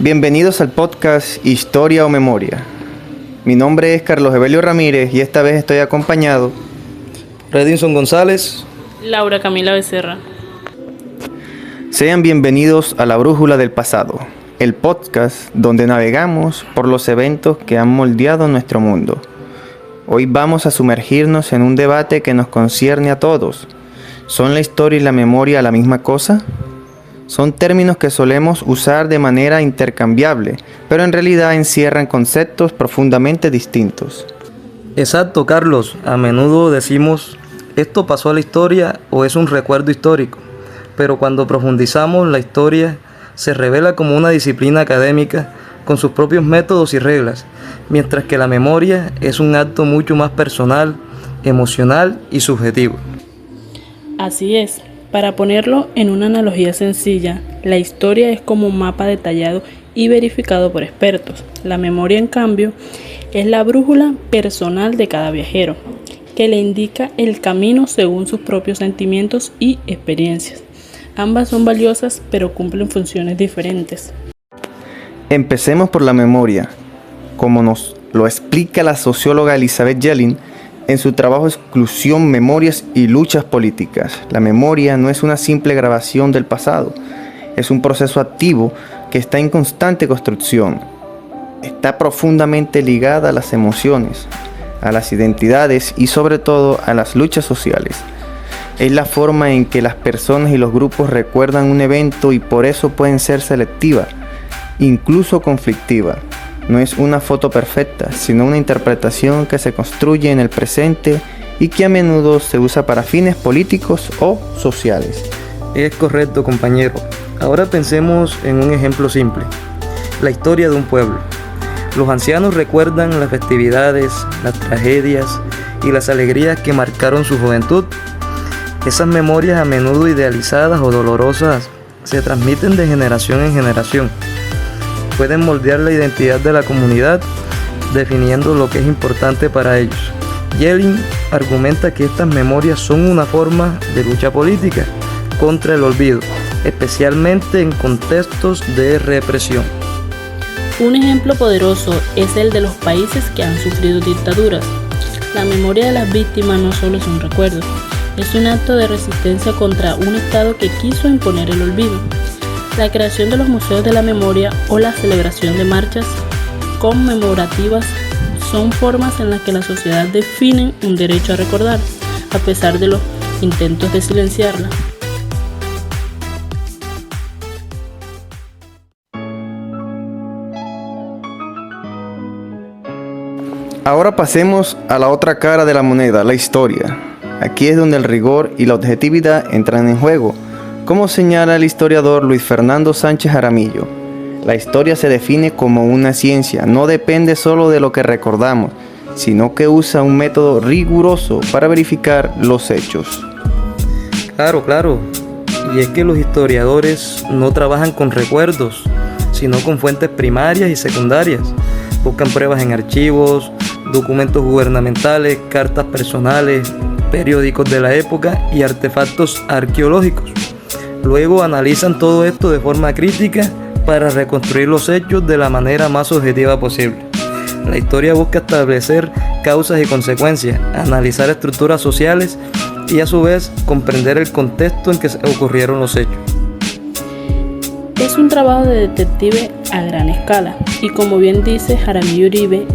Bienvenidos al podcast Historia o Memoria. Mi nombre es Carlos Evelio Ramírez y esta vez estoy acompañado Redinson González, Laura Camila Becerra. Sean bienvenidos a La Brújula del Pasado, el podcast donde navegamos por los eventos que han moldeado nuestro mundo. Hoy vamos a sumergirnos en un debate que nos concierne a todos. ¿Son la historia y la memoria la misma cosa? Son términos que solemos usar de manera intercambiable, pero en realidad encierran conceptos profundamente distintos. Exacto, Carlos. A menudo decimos, esto pasó a la historia o es un recuerdo histórico, pero cuando profundizamos, la historia se revela como una disciplina académica con sus propios métodos y reglas, mientras que la memoria es un acto mucho más personal, emocional y subjetivo. Así es. Para ponerlo en una analogía sencilla, la historia es como un mapa detallado y verificado por expertos. La memoria, en cambio, es la brújula personal de cada viajero, que le indica el camino según sus propios sentimientos y experiencias. Ambas son valiosas, pero cumplen funciones diferentes. Empecemos por la memoria. Como nos lo explica la socióloga Elizabeth Yellin en su trabajo Exclusión, Memorias y Luchas Políticas. La memoria no es una simple grabación del pasado, es un proceso activo que está en constante construcción. Está profundamente ligada a las emociones, a las identidades y sobre todo a las luchas sociales. Es la forma en que las personas y los grupos recuerdan un evento y por eso pueden ser selectiva, incluso conflictiva. No es una foto perfecta, sino una interpretación que se construye en el presente y que a menudo se usa para fines políticos o sociales. Es correcto, compañero. Ahora pensemos en un ejemplo simple. La historia de un pueblo. Los ancianos recuerdan las festividades, las tragedias y las alegrías que marcaron su juventud. Esas memorias, a menudo idealizadas o dolorosas, se transmiten de generación en generación. Pueden moldear la identidad de la comunidad, definiendo lo que es importante para ellos. Yellin argumenta que estas memorias son una forma de lucha política contra el olvido, especialmente en contextos de represión. Un ejemplo poderoso es el de los países que han sufrido dictaduras. La memoria de las víctimas no solo es un recuerdo, es un acto de resistencia contra un Estado que quiso imponer el olvido. La creación de los museos de la memoria o la celebración de marchas conmemorativas son formas en las que la sociedad define un derecho a recordar, a pesar de los intentos de silenciarla. Ahora pasemos a la otra cara de la moneda, la historia. Aquí es donde el rigor y la objetividad entran en juego. Como señala el historiador Luis Fernando Sánchez Jaramillo, la historia se define como una ciencia, no depende solo de lo que recordamos, sino que usa un método riguroso para verificar los hechos. Claro, y es que los historiadores no trabajan con recuerdos, sino con fuentes primarias y secundarias. Buscan pruebas en archivos, documentos gubernamentales, cartas personales, periódicos de la época y artefactos arqueológicos. Luego analizan todo esto de forma crítica para reconstruir los hechos de la manera más objetiva posible. La historia busca establecer causas y consecuencias, analizar estructuras sociales y a su vez comprender el contexto en que ocurrieron los hechos. Es un trabajo de detective a gran escala y, como bien dice Jaramillo Uribe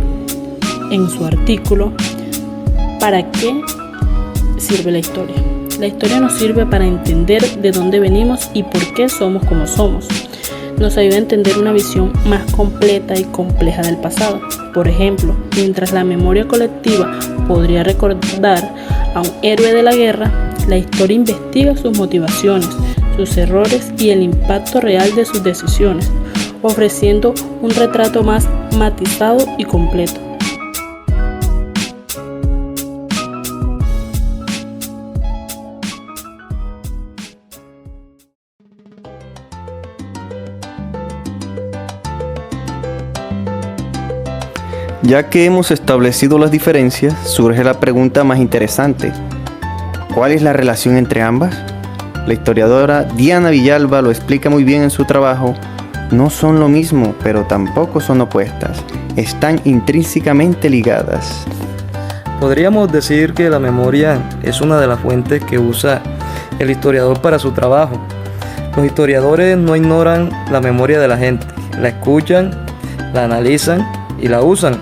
en su artículo, ¿para qué sirve la historia? La historia nos sirve para entender de dónde venimos y por qué somos como somos. Nos ayuda a entender una visión más completa y compleja del pasado. Por ejemplo, mientras la memoria colectiva podría recordar a un héroe de la guerra, la historia investiga sus motivaciones, sus errores y el impacto real de sus decisiones, ofreciendo un retrato más matizado y completo. Ya que hemos establecido las diferencias, surge la pregunta más interesante. ¿Cuál es la relación entre ambas? La historiadora Diana Villalba lo explica muy bien en su trabajo No son lo mismo, pero tampoco son opuestas. Están intrínsecamente ligadas. Podríamos decir que la memoria es una de las fuentes que usa el historiador para su trabajo. Los historiadores no ignoran la memoria de la gente, la escuchan, la analizan y la usan,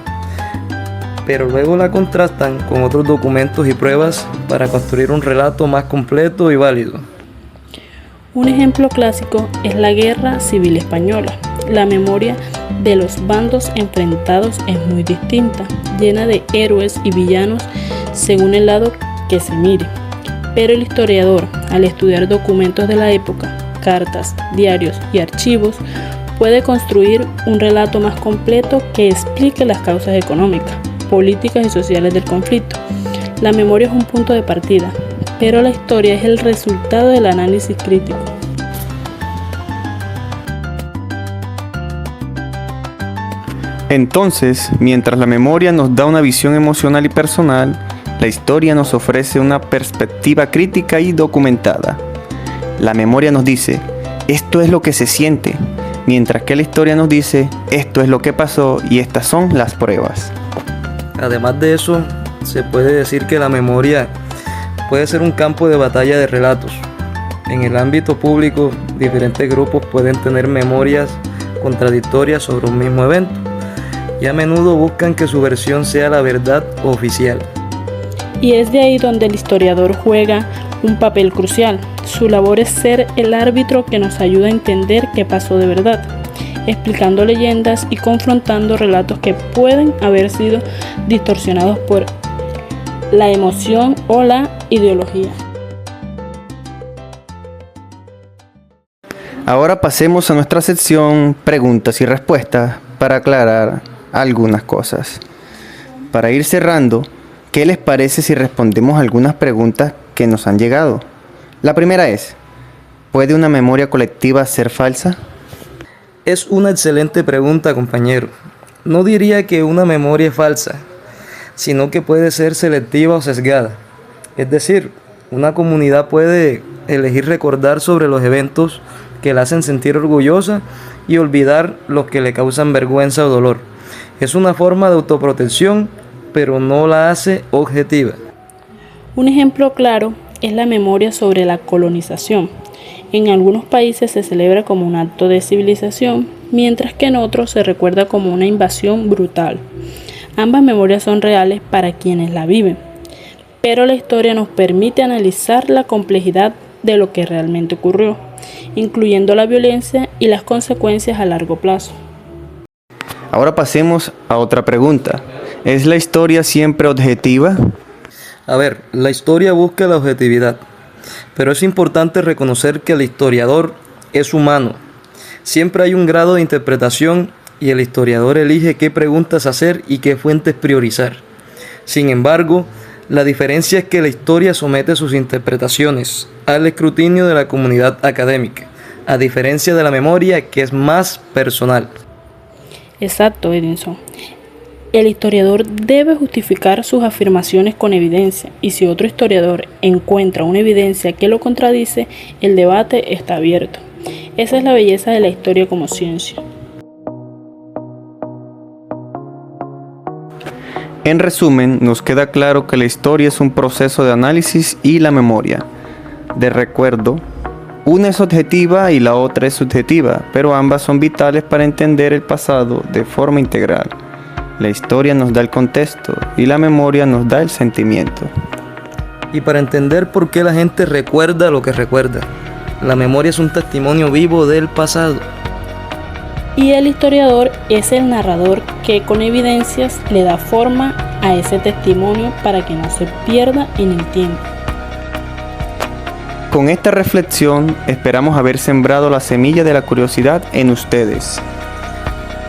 pero luego la contrastan con otros documentos y pruebas para construir un relato más completo y válido. Un ejemplo clásico es la Guerra Civil Española. La memoria de los bandos enfrentados es muy distinta, llena de héroes y villanos según el lado que se mire. Pero el historiador, al estudiar documentos de la época, cartas, diarios y archivos, puede construir un relato más completo que explique las causas económicas, políticas y sociales del conflicto. La memoria es un punto de partida, pero la historia es el resultado del análisis crítico. Entonces, mientras la memoria nos da una visión emocional y personal, la historia nos ofrece una perspectiva crítica y documentada. La memoria nos dice, esto es lo que se siente, mientras que la historia nos dice, esto es lo que pasó y estas son las pruebas. Además de eso, se puede decir que la memoria puede ser un campo de batalla de relatos. En el ámbito público, diferentes grupos pueden tener memorias contradictorias sobre un mismo evento y a menudo buscan que su versión sea la verdad oficial. Y es de ahí donde el historiador juega un papel crucial. Su labor es ser el árbitro que nos ayuda a entender qué pasó de verdad, explicando leyendas y confrontando relatos que pueden haber sido distorsionados por la emoción o la ideología. Ahora pasemos a nuestra sección preguntas y respuestas para aclarar algunas cosas. Para ir cerrando, ¿qué les parece si respondemos algunas preguntas que nos han llegado? La primera es, ¿puede una memoria colectiva ser falsa? Es una excelente pregunta, compañero. No diría que una memoria es falsa, sino que puede ser selectiva o sesgada. Es decir, una comunidad puede elegir recordar sobre los eventos que la hacen sentir orgullosa y olvidar los que le causan vergüenza o dolor. Es una forma de autoprotección, pero no la hace objetiva. Un ejemplo claro es la memoria sobre la colonización. En algunos países se celebra como un acto de civilización, mientras que en otros se recuerda como una invasión brutal. Ambas memorias son reales para quienes la viven, pero la historia nos permite analizar la complejidad de lo que realmente ocurrió, incluyendo la violencia y las consecuencias a largo plazo. Ahora pasemos a otra pregunta. ¿Es la historia siempre objetiva? A ver, la historia busca la objetividad, pero es importante reconocer que el historiador es humano. Siempre hay un grado de interpretación y el historiador elige qué preguntas hacer y qué fuentes priorizar. Sin embargo, la diferencia es que la historia somete sus interpretaciones al escrutinio de la comunidad académica, a diferencia de la memoria, que es más personal. Exacto, Edinson. El historiador debe justificar sus afirmaciones con evidencia, y si otro historiador encuentra una evidencia que lo contradice, el debate está abierto. Esa es la belleza de la historia como ciencia. En resumen, nos queda claro que la historia es un proceso de análisis y la memoria de recuerdo. Una es objetiva y la otra es subjetiva, pero ambas son vitales para entender el pasado de forma integral. La historia nos da el contexto y la memoria nos da el sentimiento. Y para entender por qué la gente recuerda lo que recuerda, la memoria es un testimonio vivo del pasado. Y el historiador es el narrador que con evidencias le da forma a ese testimonio para que no se pierda en el tiempo. Con esta reflexión esperamos haber sembrado la semilla de la curiosidad en ustedes.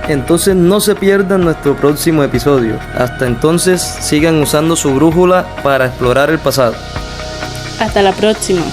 Entonces no se pierdan nuestro próximo episodio. Hasta entonces sigan usando su brújula para explorar el pasado. Hasta la próxima.